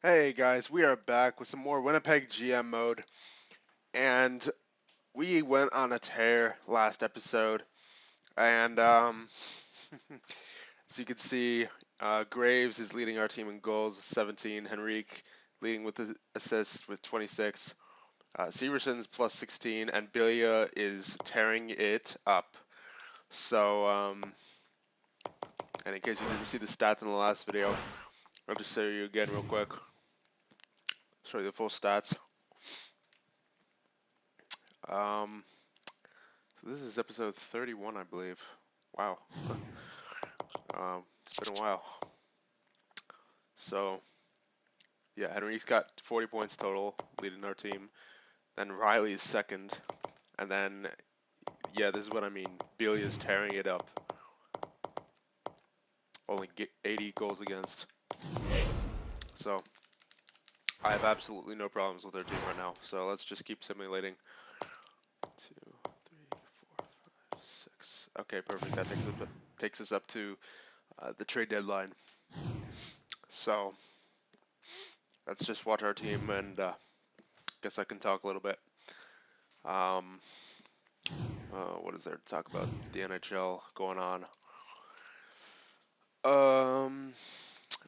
Hey guys, we are back with some more Winnipeg GM mode, and we went on a tear last episode, and as you can see, Graves is leading our team in goals with 17, Henrique leading with the assists with 26, Severson's plus 16, and Bilia is tearing it up. So, and in case you didn't see the stats in the last video, I'll just show you again real quick, show you the full stats. So this is episode 31, I believe. Wow. It's been a while. So, yeah, Henry's got 40 points total, leading our team. Then Riley's second. And then, yeah, this is what I mean. Bilia's tearing it up. Only 80 goals against. So, I have absolutely no problems with our team right now. So let's just keep simulating. 2, 3, 4, 5, 6. Okay, perfect. That takes us up to the trade deadline. So let's just watch our team, and guess I can talk a little bit. What is there to talk about? The NHL going on.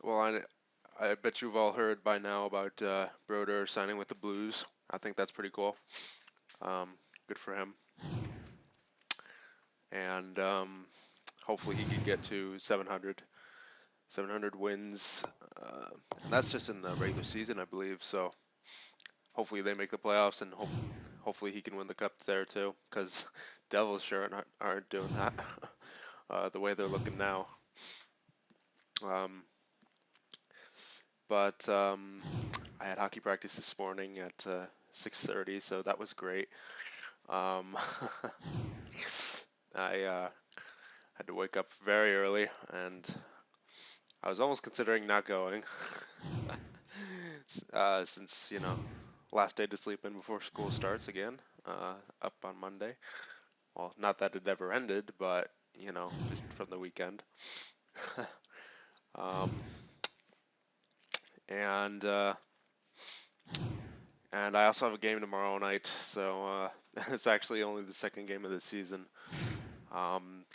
Well, I bet you've all heard by now about Broder signing with the Blues. I think that's pretty cool. Good for him. And hopefully he can get to 700 wins. And that's just in the regular season, I believe. So hopefully they make the playoffs, and hopefully he can win the cup there too, because Devils sure aren't doing that the way they're looking now. But I had hockey practice this morning at 6:30, so that was great. I had to wake up very early, and I was almost considering not going, since, last day to sleep in before school starts again, up on Monday. Well, not that it ever ended, but, just from the weekend. And I also have a game tomorrow night, so it's actually only the second game of the season,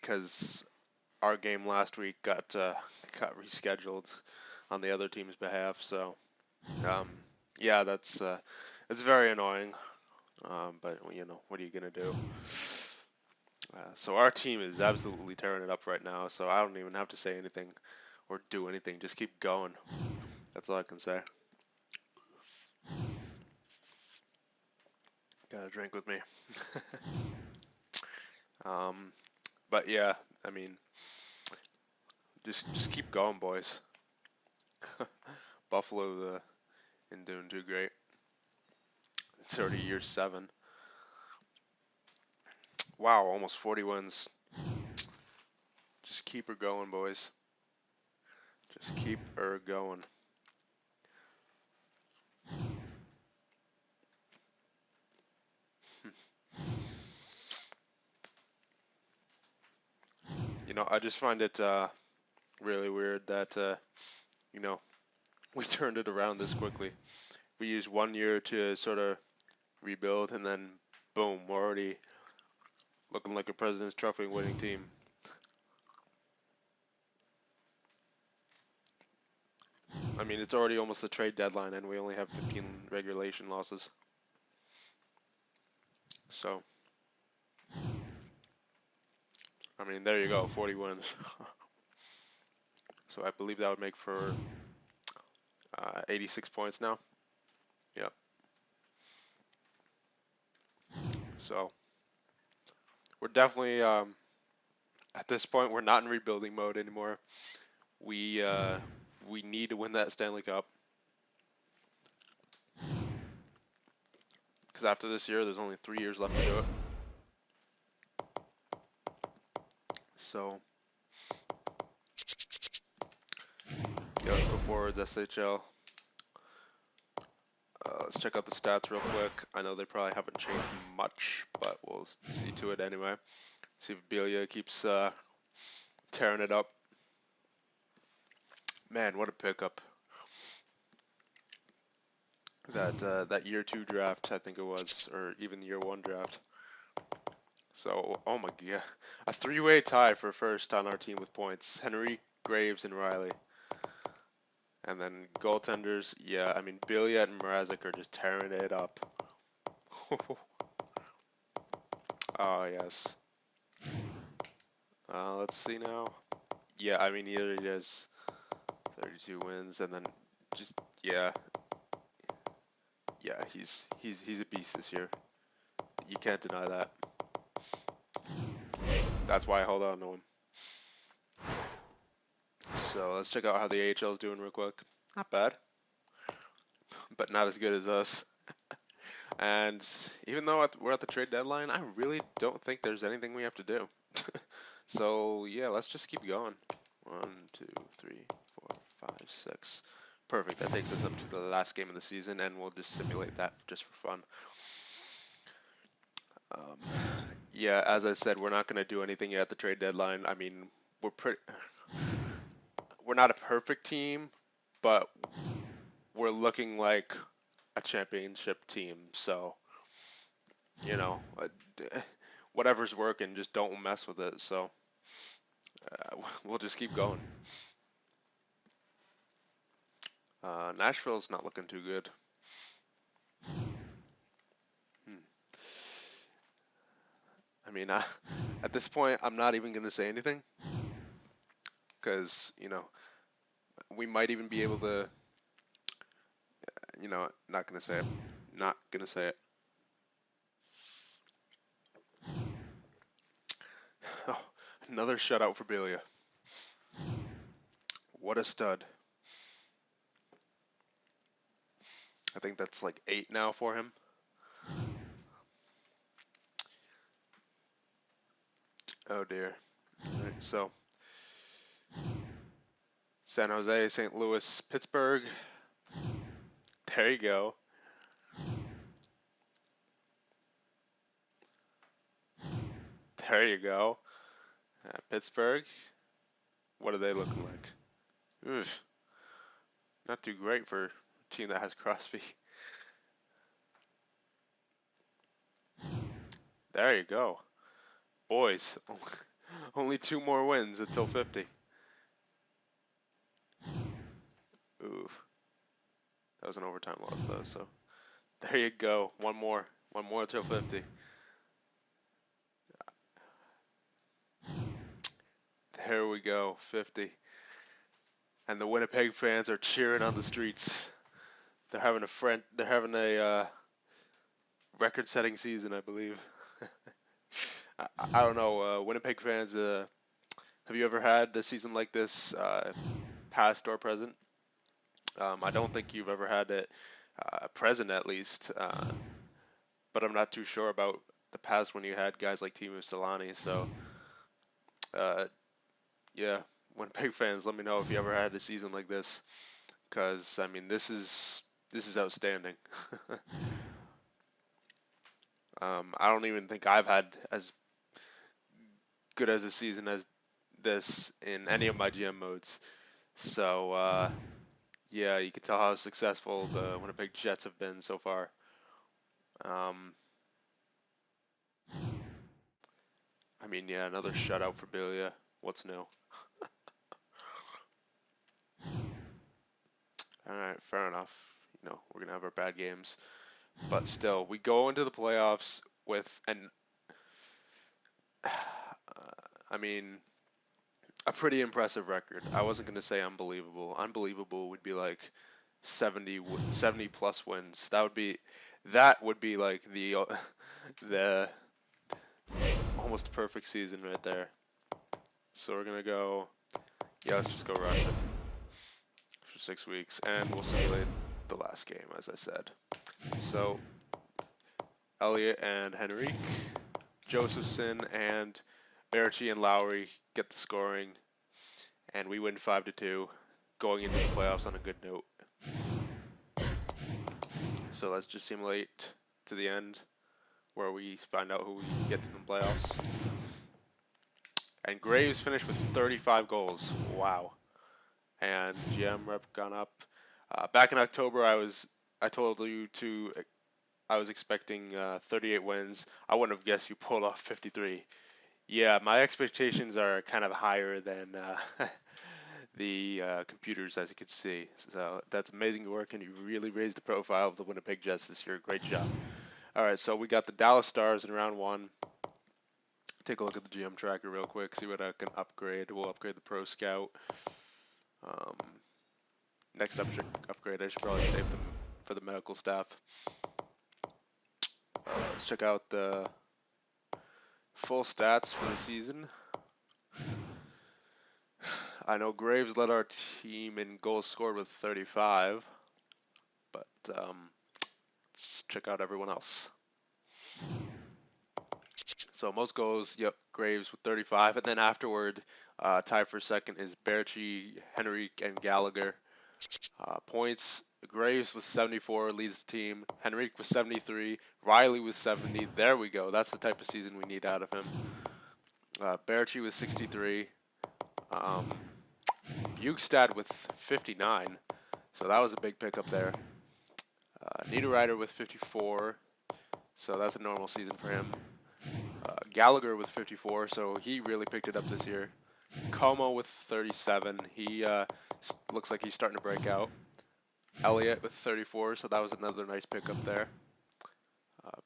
because our game last week got rescheduled on the other team's behalf. So yeah, that's it's very annoying, but what are you gonna do? So our team is absolutely tearing it up right now, so I don't even have to say anything or do anything. Just keep going. That's all I can say. Got a drink with me. But yeah, I mean, just keep going, boys. Buffalo isn't doing too great. It's already year 7. Wow, almost 40 wins. Just keep her going, boys. Just keep her going. I just find it really weird that we turned it around this quickly. We used 1 year to sort of rebuild, and then boom, we're already looking like a President's Trophy winning team. I mean, it's already almost the trade deadline, and we only have 15 regulation losses. So, I mean, there you go, 40 wins. So I believe that would make for 86 points now. Yep. So we're definitely at this point, we're not in rebuilding mode anymore. We need to win that Stanley Cup, because after this year, there's only 3 years left to do it. So yeah, let's go forwards, SHL. Let's check out the stats real quick. I know they probably haven't changed much, but we'll see to it anyway. See if Bilia keeps tearing it up. Man, what a pickup. that year 2 draft, I think it was, or even the year 1 draft. So, oh my god, a 3-way tie for first on our team with points: Henry, Graves, and Riley. And then goaltenders, yeah, I mean Billiot and Mrazek are just tearing it up. Oh yes. Let's see now. Yeah, I mean here he is, 32 wins, and then just yeah, he's a beast this year. You can't deny that. That's why I hold on to him. So let's check out how the AHL is doing real quick. Not bad, but not as good as us. And even though we're at the trade deadline, I really don't think there's anything we have to do. So yeah, let's just keep going. 1, 2, 3, 4, 5, 6. Perfect. That takes us up to the last game of the season, and we'll just simulate that just for fun. Yeah, as I said, we're not going to do anything at the trade deadline. I mean, we're not a perfect team, but we're looking like a championship team. So, you know, whatever's working, just don't mess with it. So, we'll just keep going. Nashville's not looking too good. I mean, at this point, I'm not even going to say anything because, you know, we might even be able to, you know, not going to say it. Not going to say it. Oh, another shutout for Belia. What a stud. I think that's like 8 now for him. Oh dear. All right, so San Jose, St. Louis, Pittsburgh. There you go. There you go. Pittsburgh. What are they looking like? Oof. Not too great for a team that has Crosby. There you go. Boys, only 2 more wins until 50. Oof. That was an overtime loss though, so there you go. One more until 50. There we go, 50. And the Winnipeg fans are cheering on the streets. They're having a record-setting season, I believe. I don't know, Winnipeg fans. Have you ever had a season like this, past or present? I don't think you've ever had it present, at least. But I'm not too sure about the past when you had guys like Teemu Selanne. So, yeah, Winnipeg fans, let me know if you ever had a season like this, because I mean this is outstanding. I don't even think I've had as good as a season as this in any of my GM modes. So yeah, you can tell how successful the Winnipeg Jets have been so far. I mean, yeah, another shutout for Bilia. What's new? All right, fair enough. You know, we're gonna have our bad games, but still, we go into the playoffs with I mean, a pretty impressive record. I wasn't gonna say unbelievable. Unbelievable would be like 70 plus wins. That would be like the almost perfect season right there. So we're gonna go. Yeah, let's just go Russia for 6 weeks, and we'll simulate the last game, as I said. So Elliott and Henrique, Josephson and Marici and Lowry get the scoring, and we win 5-2, going into the playoffs on a good note. So let's just simulate to the end, where we find out who we get to the playoffs. And Graves finished with 35 goals. Wow. And GM rep gone up. Back in October, I I told you to. I was expecting 38 wins. I wouldn't have guessed you pulled off 53. Yeah, my expectations are kind of higher than the computers, as you can see. So that's amazing work, and you really raised the profile of the Winnipeg Jets this year. Great job. All right, so we got the Dallas Stars in round one. Take a look at the GM tracker real quick, see what I can upgrade. We'll upgrade the Pro Scout. Um, next upgrade, I should probably save them for the medical staff. Let's check out the full stats for the season. I know Graves led our team in goals scored with 35, but let's check out everyone else. So most goals, yep, Graves with 35, and then afterward, tied for second is Berchi, Henrique, and Gallagher. Points, Graves with 74 leads the team, Henrique with 73, Riley with 70. There we go. That's the type of season we need out of him. Berchi with 63. Bukestad with 59. So that was a big pickup there. Niederreiter with 54. So that's a normal season for him. Gallagher with 54, so he really picked it up this year. Como with 37, he looks like he's starting to break out. Elliott with 34, so that was another nice pickup there.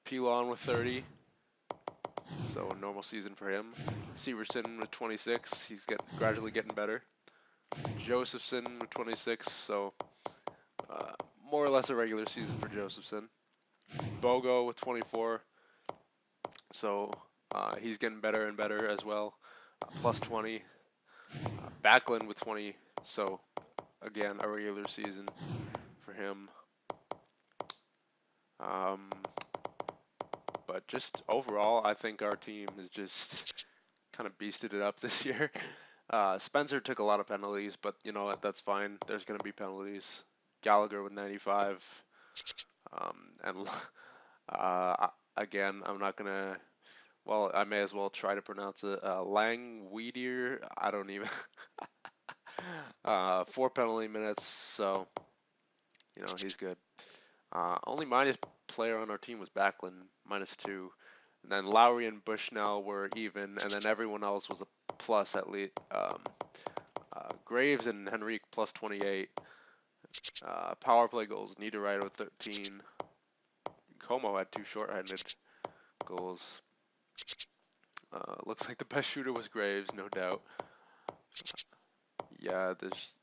Pilon with 30, so a normal season for him. Severson with 26, he's gradually getting better. Josephson with 26, so more or less a regular season for Josephson. Bogo with 24, so he's getting better and better as well. Plus 20. Backlund with 20, so again, a regular season for him. But just overall, I think our team has just kind of beasted it up this year. Spencer took a lot of penalties, but you know what, that's fine. There's going to be penalties. Gallagher with 95. And again, I'm not going to, well, I may as well try to pronounce it. Langweedier, I don't even. 4 penalty minutes, so, you know, he's good. Only minus player on our team was Backlund, -2. And then Lowry and Bushnell were even, and then everyone else was a plus at least. Graves and Henrique plus 28. Power play goals, Niederreiter with 13. Como had 2 short-handed goals. Looks like the best shooter was Graves, no doubt. Yeah, there's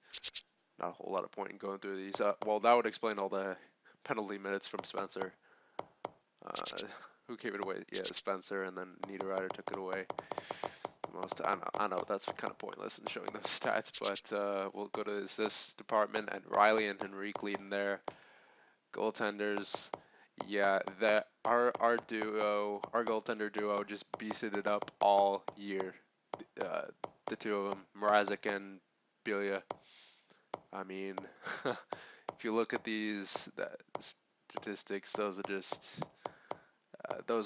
not a whole lot of point in going through these. Well, that would explain all the penalty minutes from Spencer. Who gave it away? Yeah, Spencer, and then Niederreiter took it away. I know that's kind of pointless in showing those stats, but we'll go to this department, and Riley and Henrique leading there. Goaltenders, yeah, our goaltender duo just beasted it up all year. The two of them, Mrazek and Bilia. I mean, if you look at these statistics, those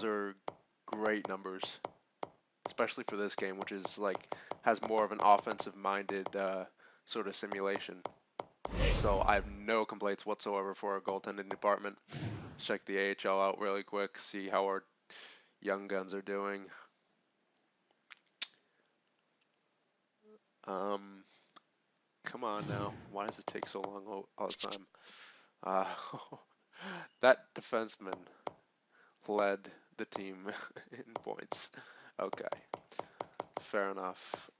are great numbers, especially for this game, which is has more of an offensive-minded sort of simulation. So I have no complaints whatsoever for our goaltending department. Let's check the AHL out really quick, see how our young guns are doing. Come on now. Why does it take so long all the time? That defenseman led the team in points. Okay. Fair enough.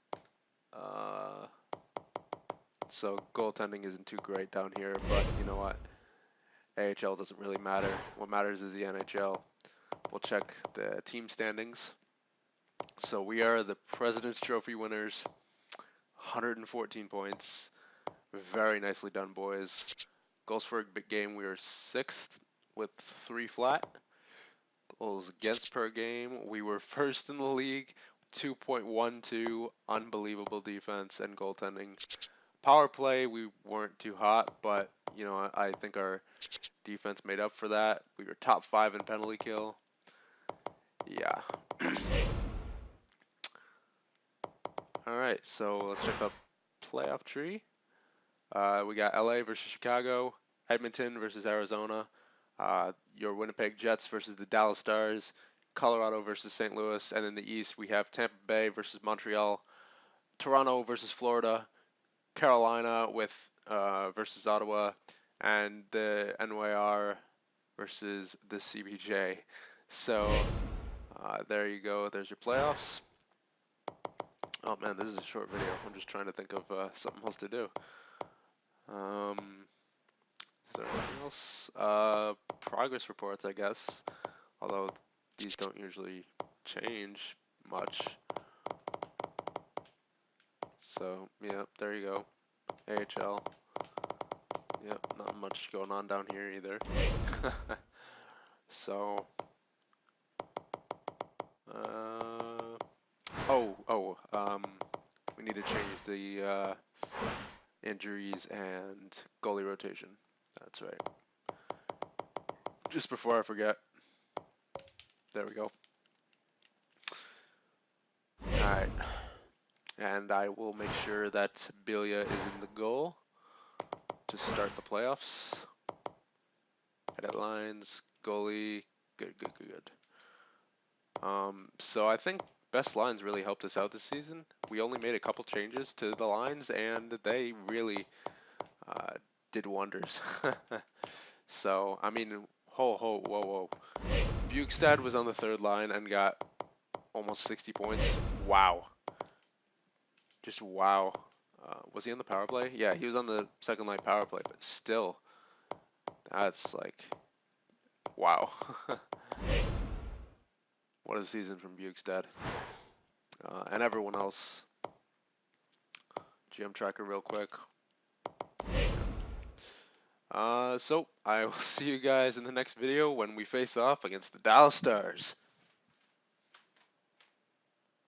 So goaltending isn't too great down here, but you know what? AHL doesn't really matter. What matters is the NHL. We'll check the team standings. So we are the President's Trophy winners. 114 points. Very nicely done, boys. Goals for a big game, we are 6th with 3 flat. Goals against per game, we were 1st in the league. 2.12, unbelievable defense and goaltending. Power play, we weren't too hot, but you know, I think our defense made up for that. We were top 5 in penalty kill. Yeah. Alright, so let's check out playoff tree. We got LA versus Chicago, Edmonton versus Arizona, your Winnipeg Jets versus the Dallas Stars, Colorado versus St. Louis, and in the East we have Tampa Bay versus Montreal, Toronto versus Florida, Carolina versus Ottawa, and the NYR versus the CBJ. So there you go. There's your playoffs. Oh man, this is a short video. I'm just trying to think of something else to do. Is there anything else? Progress reports, I guess. Although these don't usually change much. So, yeah, there you go. AHL. Yep, not much going on down here either. So, we need to change the injuries and goalie rotation. That's right. Just before I forget. There we go. Alright. And I will make sure that Bilia is in the goal to start the playoffs. Edit lines, goalie, good. So I think best lines really helped us out this season. We only made a couple changes to the lines, and they really did wonders. So, I mean, whoa. Bukestad was on the third line and got almost 60 points. Wow. Just wow. Was he on the power play? Yeah, he was on the second line power play, but still, that's like, wow. What a season from Bukestad. And everyone else. GM tracker real quick. So I will see you guys in the next video when we face off against the Dallas Stars.